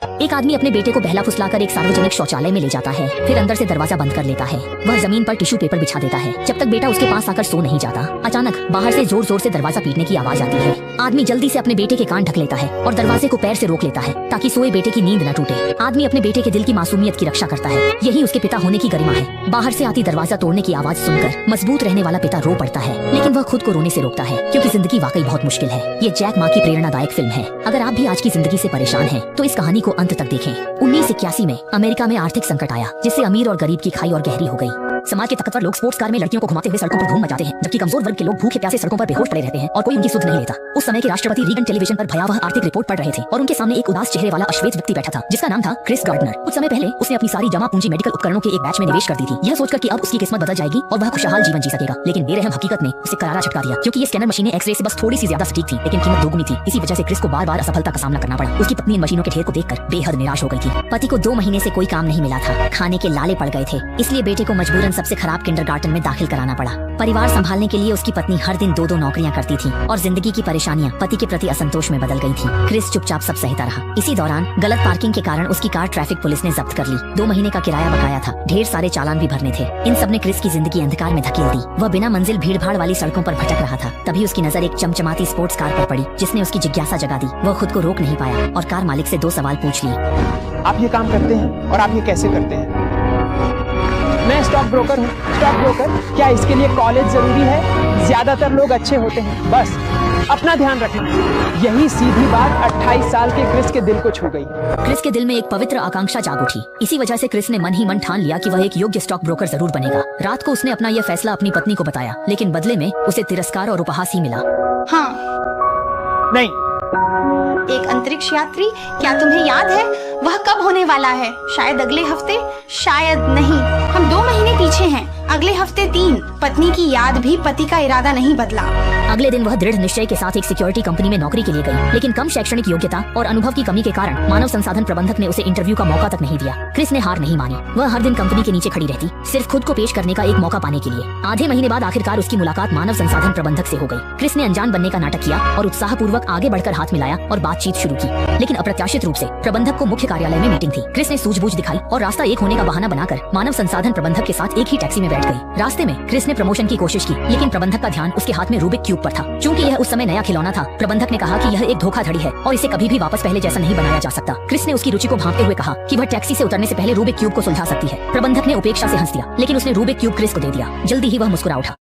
एक आदमी अपने बेटे को बहला फुसलाकर एक सार्वजनिक शौचालय में ले जाता है, फिर अंदर से दरवाजा बंद कर लेता है। वह जमीन पर टिश्यू पेपर बिछा देता है। जब तक बेटा उसके पास आकर सो नहीं जाता, अचानक बाहर से जोर जोर से दरवाजा पीटने की आवाज आती है। आदमी जल्दी से अपने बेटे के कान ढक लेता है और दरवाजे को पैर से रोक लेता है ताकि सोए बेटे की नींद न टूटे। आदमी अपने बेटे के दिल की मासूमियत की रक्षा करता है, यही उसके पिता होने की गरिमा है। बाहर से आती दरवाजा तोड़ने की आवाज सुनकर मजबूत रहने वाला पिता रो पड़ता है, लेकिन वह खुद को रोने से रोकता है क्योंकि जिंदगी वाकई बहुत मुश्किल है। ये जैक मा की प्रेरणादायक फिल्म है। अगर आप भी आज की जिंदगी से परेशान हैं, तो इस कहानी को अंत तक देखें। 1981 में अमेरिका में आर्थिक संकट आया, जिससे अमीर और गरीब की खाई और गहरी हो गई। समाज के ताकतवर लोग स्पोर्ट्स कार में लड़कियों को घुमाते हुए सड़कों पर धूम मचाते हैं, जबकि कमजोर वर्ग के लोग भूखे प्यासे सड़कों पर बेहोश पड़े रहते हैं और कोई उनकी सुध नहीं लेता। उस समय के राष्ट्रपति रीगन टेलीविजन पर भयावह आर्थिक रिपोर्ट पढ़ रहे थे और उनके सामने एक उदास चेहरे वाला अश्वेत व्यक्ति बैठा था, जिसका नाम था क्रिस गार्डनर। कुछ समय पहले उसने अपनी सारी जमा पूंजी मेडिकल उपकरणों के एक बैच में निवेश कर दी थी, यह सोचकर कि अब उसकी किस्मत बदल जाएगी और वह खुशहाल जीवन जी सकेगा। लेकिन बेरहम हकीकत ने उसे करारा झटका दिया, क्योंकि ये स्कैनर मशीनें एक्सरे से बस थोड़ी सी ज्यादा सटीक थी, लेकिन कीमत दोगुनी थी। इसी वजह से क्रिस को बार बार असफलता का सामना करना पड़ा। उसकी पत्नी इन मशीनों के ढेर को देखकर बेहद निराश हो गई थी। पति को 2 महीने से कोई काम नहीं मिला था, खाने के लाले पड़ गए थे, इसलिए बेटे को मजबूरन सबसे खराब किंडरगार्टन में दाखिल कराना पड़ा। परिवार संभालने के लिए उसकी पत्नी हर दिन 2-2 नौकरियां करती थी और जिंदगी की परेशानियां पति के प्रति असंतोष में बदल गई थी। क्रिस चुपचाप सब सहता रहा। इसी दौरान गलत पार्किंग के कारण उसकी कार ट्रैफिक पुलिस ने जब्त कर ली। 2 महीने का किराया बकाया था, ढेर सारे चालान भी भरने थे। इन सब ने क्रिस की जिंदगी अंधकार में धकेल दी। वह बिना मंजिल भीड़-भाड़ वाली सड़कों पर भटक रहा था। तभी उसकी नजर एक चमचमाती स्पोर्ट्स कार पर पड़ी, जिसने उसकी जिज्ञासा जगा दी। वह खुद को रोक नहीं पाया और कार मालिक से 2 सवाल पूछ लिए। आप ये काम करते हैं और आप ये कैसे करते हैं? मैं स्टॉक ब्रोकर हूँ। स्टॉक ब्रोकर, क्या इसके लिए कॉलेज जरूरी है? ज्यादातर लोग अच्छे होते हैं, बस अपना ध्यान रखना। यही सीधी बात 28 साल के क्रिस के दिल को छू गई। क्रिस के दिल में एक पवित्र आकांक्षा जाग उठी। इसी वजह से क्रिस ने मन ही मन ठान लिया कि वह एक योग्य स्टॉक ब्रोकर जरूर बनेगा। रात को उसने अपना यह फैसला अपनी पत्नी को बताया, लेकिन बदले में उसे तिरस्कार और उपहास ही मिला। हाँ, नहीं। एक अंतरिक्ष यात्री, क्या तुम्हें याद है वह कब होने वाला है? शायद अगले हफ्ते, शायद नहीं। हम 2 महीने पीछे हैं, अगले हफ्ते 3। पत्नी की याद भी पति का इरादा नहीं बदला। अगले दिन वह दृढ़ निश्चय के साथ एक सिक्योरिटी कंपनी में नौकरी के लिए गई, लेकिन कम शैक्षणिक योग्यता और अनुभव की कमी के कारण मानव संसाधन प्रबंधक ने उसे इंटरव्यू का मौका तक नहीं दिया। क्रिस ने हार नहीं मानी। वह हर दिन कंपनी के नीचे खड़ी रहती, सिर्फ खुद को पेश करने का एक मौका पाने के लिए। आधे महीने बाद आखिरकार उसकी मुलाकात मानव संसाधन प्रबंधक से हो गई। क्रिस ने अनजान बनने का नाटक किया और उत्साहपूर्वक आगे बढ़कर हाथ मिलाया और बातचीत शुरू की, लेकिन अप्रत्याशित रूप से प्रबंधक को मुख्य कार्यालय में मीटिंग थी। क्रिस ने सूझबूझ दिखाई और रास्ता एक होने का बहाना बनाकर मानव संसाधन प्रबंधक के साथ एक ही टैक्सी में बैठ गई। रास्ते में क्रिस ने प्रमोशन की कोशिश की, लेकिन प्रबंधक का ध्यान उसके हाथ में रूबिक क्यूब पर था। चूंकि यह उस समय नया खिलौना था, प्रबंधक ने कहा कि यह एक धोखाधड़ी है और इसे कभी भी वापस पहले जैसा नहीं बनाया जा सकता। क्रिस ने उसकी रुचि को भांपते हुए कहा कि वह टैक्सी से उतरने से पहले रूबिक क्यूब को सुलझा सकती है। प्रबंधक ने उपेक्षा से हंस दिया, लेकिन उसने रूबिक क्यूब क्रिस को दे दिया। जल्दी ही वह मुस्कुरा उठा।